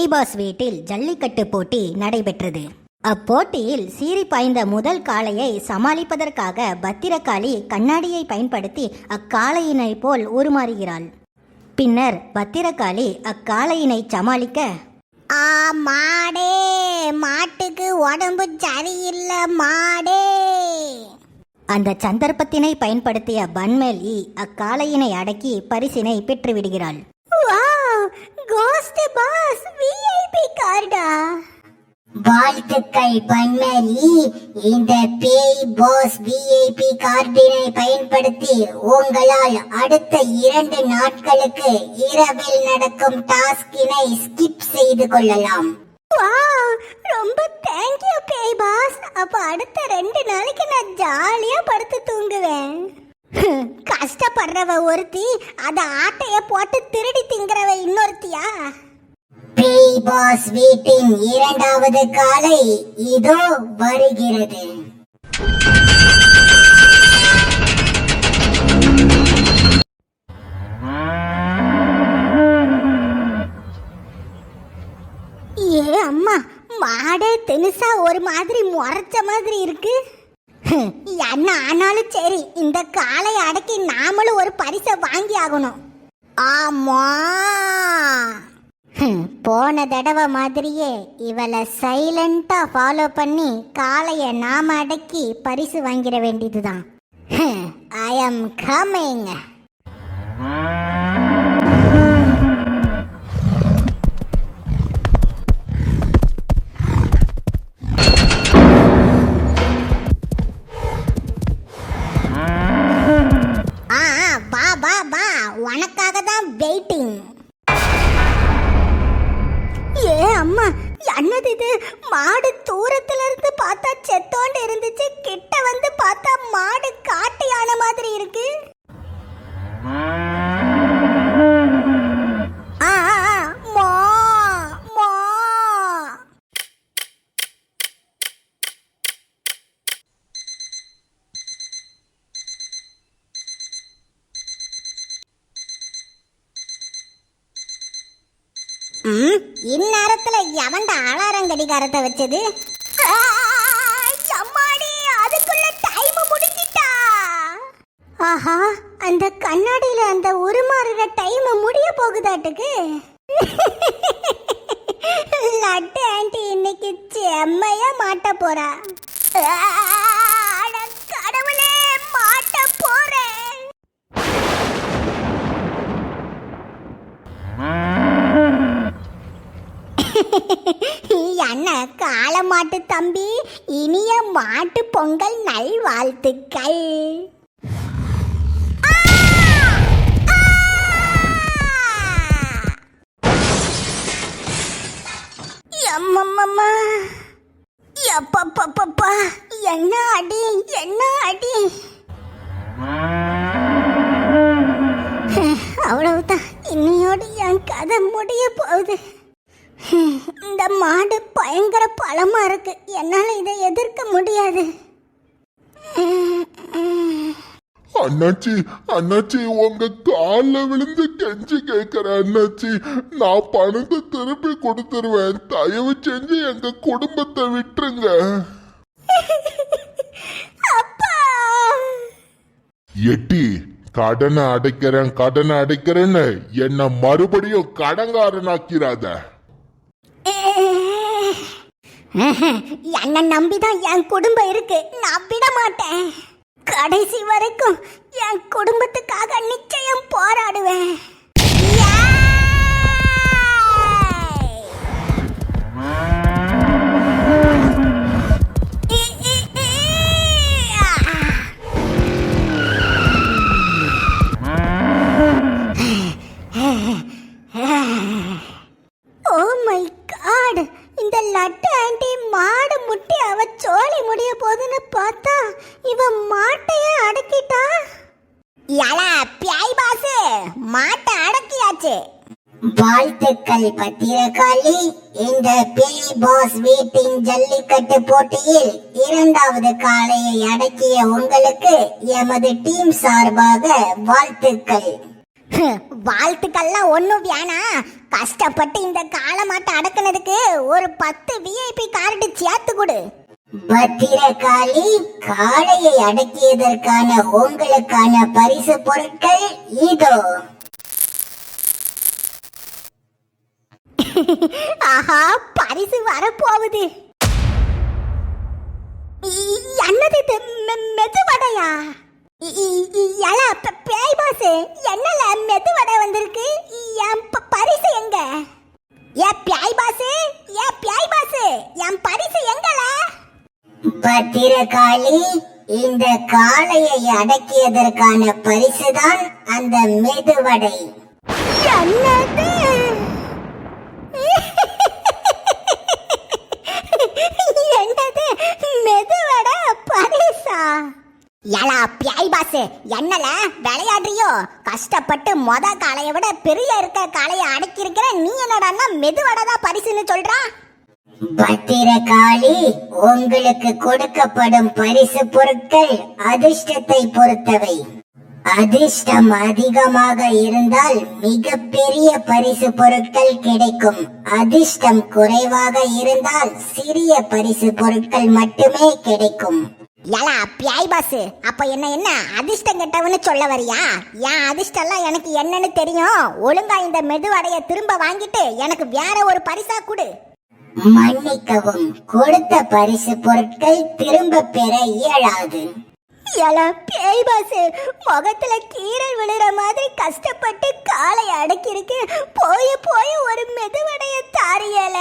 பேய்பாஸ் வீட்டில் ஜல்லிக்கட்டு போட்டி நடைபெற்றது. அப்போட்டியில் சீறி பாய்ந்த முதல் காளையை சமாளிப்பதற்காக பத்திரகாளி கண்ணாடியை பயன்படுத்தி அக்காளையினை போல் உருமாறுகிறாள். பின்னர் பத்திரகாளி அக்காளையினை சமாளிக்க, மாடே, மாட்டுக்கு உடம்பு சரியில்லை மாடே. அந்த சந்தர்ப்பத்தினை பயன்படுத்திய பன்மேலி அக்காளையினை அடக்கி பரிசினை பெற்றுவிடுகிறாள். கோஸ்ட் பாஸ் விஐபி கார்டா. வாழ்த்துக்கள் பன்மேலி. இந்த பேய் பாஸ் விஐபி கார்டினை பயன்படுத்தி உங்களால் அடுத்த 2 நாட்களுக்கு இரவில் நடக்கும் டாஸ்கினை ஸ்கிப் செய்து கொள்ளலாம். ரொம்ப தேங்க்யூ பேய் பாஸ். அப்ப அடுத்த 2 நாளைக்கு நான் ஜாலியா படுத்து தூங்குவேன். கஷ்டப்படுறவ ஒருத்தி, அத ஆட்டைய போட்டு திருடி திங்கிறவ இன்னொருத்தியா? பேய் பாஸ் வீட்டின் 2வது காலை இதோ வருகிறது. அம்மா, மாடே தினுசா ஒரு மாதிரி முறைச்ச மாதிரி இருக்கு. என்ன ஆனாலும் சரி, இந்த காலை அடக்கி நாமளும் ஒரு பரிசை வாங்கி ஆகணும். ஆமா, போன தடவை மாதிரியே இவளை சைலண்டா ஃபாலோ பண்ணி காளைய நாம அடக்கி பரிசு வாங்கிட வேண்டியதுதான். ஐ அம் கமிங். உனக்காக தான் வெயிட்டிங். அம்மா, என்னது இது? மாடு தூரத்துல இருந்து பார்த்தா செத்தோண்டு இருந்துச்சு, கிட்ட வந்து பார்த்தா மாடு காட்டு யானை மாதிரி இருக்கு. இந்நேரத்துல எவன்ட அலாரம் கடிகாரத்தை வச்சது? அதுக்குள்ள டைம் முடிஞ்சிட்டா. ஆஹா, அந்த கண்ணாடியில அந்த உருமாறுற டைம் முடிய போகுதாட்டுக்கு. லட்டு ஆண்டி இன்னைக்கு செம்மையா மாட்ட போறா. கடவுளே, மாட்ட போறேன். என்ன காளமாட்டு தம்பி, இனிய மாட்டு பொங்கல் நல் வாழ்த்துக்கள். என்ன அடி, என்ன அடி. அவ்வளவுதான், இன்னையோடு என் கதை முடிய போகுது. இந்த மாடு பயங்கர பலமா இருக்கு, என்னால இதை எதிர்க்க முடியாது. அண்ணாச்சி, அண்ணாச்சி, உங்க கால விழுந்து கெஞ்சி கேட்கிற அண்ணாச்சி, நான் பணத்தை திருப்பி கொடுத்துருவேன். தயவு செஞ்சு எங்க குடும்பத்தை விட்டுருங்க. எட்டி, கடனை அடைக்கிறேன்னு என்ன மறுபடியும் கடங்காரனாக்கிறாத. என்ன நம்பிதான் என் குடும்பம் இருக்கு, நான் விட மாட்டேன். கடைசி வரைக்கும் என் குடும்பத்துக்காக நிச்சயம் போராடுவேன். ஓ மை காட், இந்த லட்டு ஆண்டி மாடு முட்டி அவ சோழி முடிய போதுன்னு பார்த்தா இவ மாட்டையே அடக்கிட்டா. யலா பியாய் பாஸ், மாட்டை அடக்கியாச்சு. வாழ்த்துக்கள் பத்திரகாளி. இந்த பேய் பாஸ் வீட்டின் ஜல்லிக்கட்டு போட்டியில் 2வது காளையை அடக்கிய உங்களுக்கு எமது டீம் சார்பாக வாழ்த்துக்கள். வாழ்த்துக்கள்லாம் ஒன்றும் வேணாம். கஷ்டப்பட்டு இந்த காளமாட்டை அடக்குனதுக்கு ஒரு 10 விஐபி கார்டு சேர்த்து கொடு. பத்திரகாளி, காளையை அடக்கியதற்கான உங்களுக்கான பரிசு பொருட்கள் இதோ. ஆஹா, பரிசு வரப்போகுது. என்னது இது? மெதுவடையா? பேய் பாஸ், என்னல மெதுவடை வந்திருக்கு? என் பரிசு எங்க? பேய் பாஸ், பேய் பாஸ், என் பரிசு எங்கல? பத்திரகாளி, இந்த காளையை அடக்கியதற்கான பரிசுதான் அந்த மெதுவடை. என்னது? என்னது மெதுவடை பரிசா? ஏலா பியாய் பாஸ், என்னல விளையாடுறியோ? கஷ்டப்பட்டு மொத காளையை விட பெரிய இருக்க காளையை அடக்கி இருக்கிற நீ என்னடான்னா மெதுவடை தான் பரிசுன்னு சொல்றா? பத்திரகாளி, உங்களுக்கு கொடுக்கப்படும் பரிசு பொருட்கள் அதிர்ஷ்டத்தை பொறுத்தவை. அதிர்ஷ்டம் அதிகமாக இருந்தால் மிகப்பெரிய பரிசு பொருட்கள் கிடைக்கும். அதிர்ஷ்டம் குறைவாக இருந்தால் சிறிய பரிசு பொருட்கள் மட்டுமே கிடைக்கும். ஏலா பியாய் பாஸ், அப்ப என்ன அதிர்ஷ்டம் கெட்டவன்னு சொல்ல வரியா? என் அதிர்ஷ்டம்லாம் எனக்கு என்னன்னு தெரியும். ஒழுங்கா இந்த மெதுவடைய திரும்ப வாங்கிட்டு எனக்கு வேற ஒரு பரிசா கொடு. மன்னிக்கவும், கொடுத்த பரிசு பொருட்கள் திரும்ப பெற இயலாது. ஏலா பேய் பாஸ், முகத்துல கீரல் விழுற மாதிரி கஷ்டப்பட்டு காலை அடக்கிருக்கு. போய் ஒரு மெதுவடைய தாரியல.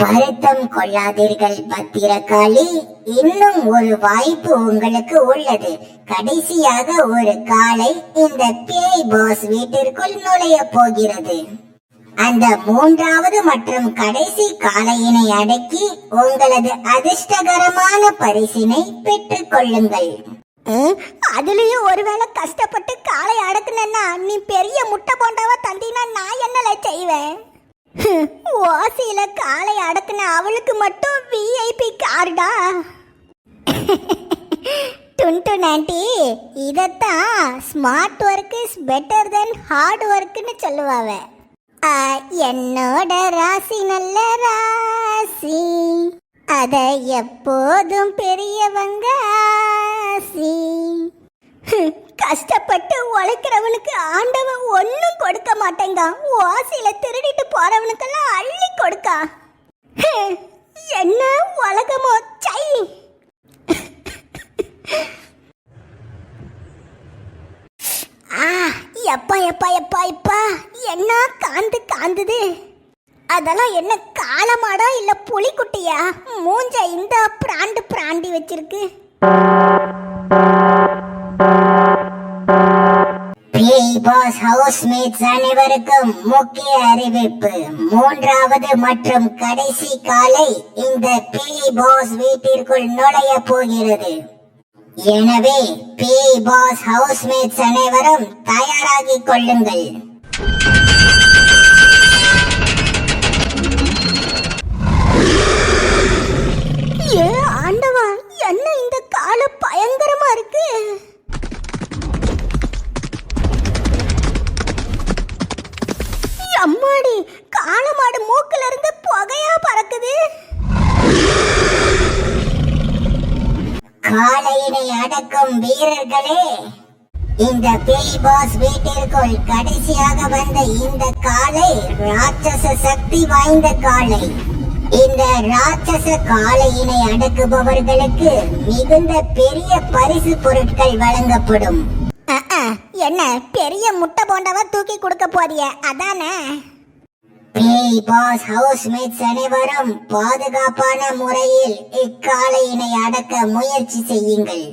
வருத்தம் கொள்ளாதீர்கள் பத்திரகாளி, இன்னும் ஒரு வாய்ப்பு உங்களுக்கு உள்ளது. கடைசியாக ஒரு காளை இந்த பேய் பாஸ் வீட்டிற்குள் நுழைய போகிறது. அந்த மூன்றாவது மற்றும் கடைசி காளையினை அடக்கி உங்களது அதிர்ஷ்டகரமான பரிசினை பெற்றுக் கொள்ளுங்கள். அதுலயும் ஒருவேளை கஷ்டப்பட்டு காலை அடக்குனா நீ பெரிய முட்டை போண்டாவா தந்தினா நான் என்னல செய்வேன்? ஓசியில காலை அடக்குன அவளுக்கு மட்டும் விஐபி கார்டா? டுன்டு ஆண்டி, இதத்தான் smart work is better then hard ஒர்க்னு சொல்லுவாவ. என்னோட ராசி நல்ல ராசி, அத எப்போதும் பெரியவங்க ஆசி. கஷ்டப்பட்டு உழைக்கிறவனுக்கு ஆண்டவன் ஒன்னும் கொடுக்க மாட்டேங்க. ஓசியில திருடிட்டு போறவனுக்கெல்லாம் அள்ளி கொடுக்கா. என்ன உலகமோ சை. எப்பா என்ன காந்துது? அதெல்லாம் என்ன காளமாடா இல்ல புலிக்குட்டியா? மூஞ்ச இந்த பிராண்டி வச்சிருக்கு. பேய் பாஸ் ஹவுஸ்மேட்ஸ் அனைவருக்கும் முக்கிய அறிவிப்பு. மூன்றாவது மற்றும் கடைசி காலை இந்த பேய் பாஸ் வீட்டிற்குள் நுழைய போகிறது. எனவே பேய் பாஸ் ஹவுஸ்மேட்ஸ் அனைவரும் தயாராகிக் கொள்ளுங்கள். ஆண்டவா, என்ன இந்த கால பயங்கரமா இருக்கு. அம்மாடி, காளமாடு மூக்குல இருந்து புகையா பறக்குது. காளையினை அடக்கும் வீரர்களே, இந்த பேய் பாஸ் வீட்டிற்குள் கடைசியாக வந்த இந்த காளை ராட்சச சக்தி வாய்ந்த காளை. இந்த ராட்சச காளையினை அடக்குபவர்களுக்கு மிகுந்த பெரிய பரிசு பொருட்கள் வழங்கப்படும். என்ன பெரிய முட்டை போண்டவா தூக்கி கொடுக்க போறிய அதானே? பேய் பாஸ் ஹவுஸ்மேட்ஸ் அனைவரும் பாதுகாப்பான முறையில் இக்காளையினை அடக்க முயற்சி செய்யுங்கள்.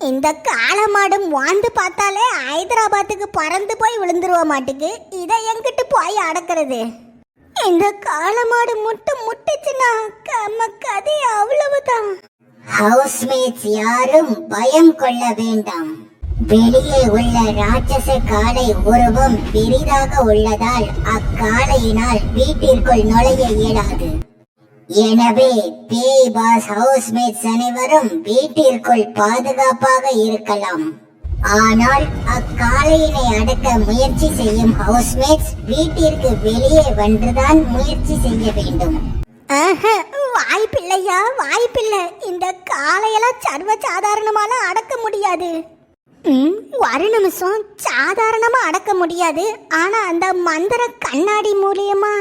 இந்த காளமாடு வாழ்ந்து பார்த்தாலே ஹைதராபாத்துக்கு பறந்து போய் விழுந்துருவ மாட்டுக்கு. இதை எங்கிட்டு போய் அடக்கிறது? இந்த காளமாடு முட்டுச்சுன்னா கதை அவ்வளவுதான். ஹவுஸ்மேட்ஸ் யாரும் பயம் கொள்ள வேண்டாம். வெளியே உள்ள ராட்சச காளை உருவம் பெரிதாக உள்ளதால் அக்காளையினால் வீட்டிற்குள் நுழைய இயலாது. எனவே பேய் பாஸ் ஹவுஸ்மேட்ஸ் அனைவரும் வீட்டிற்குள் பாதுகாப்பாக இருக்கலாம். ஆனால் அக்காளையினை அடக்க முயற்சி செய்யும் ஹவுஸ்மேட்ஸ் வீட்டிற்கு வெளியே வந்துதான் முயற்சி செய்ய வேண்டும். வாய்ப்பில்லையா, வாய்ப்பில்லை. இந்த காளையெல்லாம் சர்வ சாதாரணமாலாம் அடக்க முடியாது. ஒரு நிமிஷம், சாதாரணமா அடக்க முடியாது. ஆனா அந்த மந்திர கண்ணாடி மூலியமா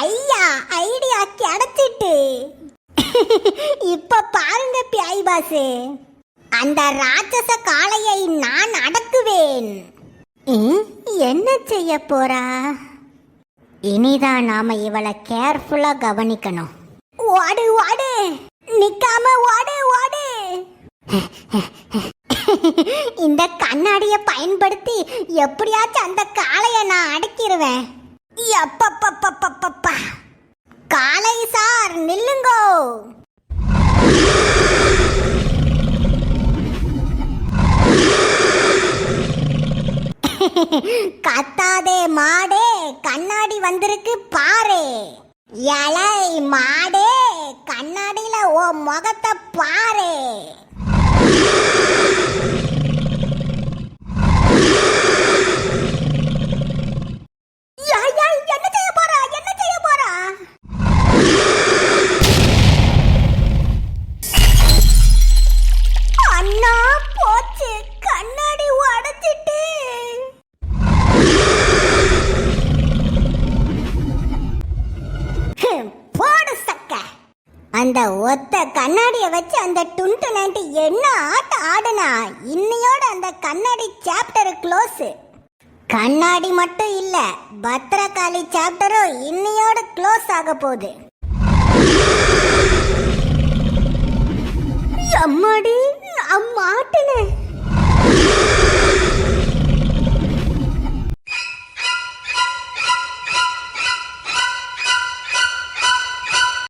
ஐயா, ஐடியா கிடைச்சிட்டு. இப்ப பாருங்க பியாய் பாஸ், அந்த ராட்சச காளையை நான் அடக்குவேன். என்ன செய்ய போறா? இனிதான் நாம இவளை கேர்ஃபுல்லா கவனிக்கணும். ஓடு ஓடு, நிக்காம ஓடு ஓடு. இந்த கண்ணாடியை பயன்படுத்தி எப்படியாச்சும் அந்த காளையை நான் அடக்கிடுவேன். எப்பப்பப்பப்பப்பா, காளை சார் நில்லுங்கோ. கத்தாதே மாடே, கண்ணாடி வந்திருக்கு பாரு. எலை மாடே, கண்ணாடியில ஓ முகத்தை பாரு. என்ன செய்ய போறா, என்ன செய்ய போறா? அண்ணா போச்சு, கண்ணாடி உடைச்சிட்டு. போடு சக்க. அந்த ஒத்த கண்ணாடியை வச்சு அந்த டுண்டு நைன்டி என்ன ஆட்டம் ஆடுனா, இன்னையோட அந்த கண்ணாடி சாப்டர் க்ளோஸ். கண்ணாடி மட்டும் இல்ல, பத்ரகாளி சாப்டரும் இன்னையோட க்ளோஸ் ஆக போகுது. அம்மாடி, அம்மா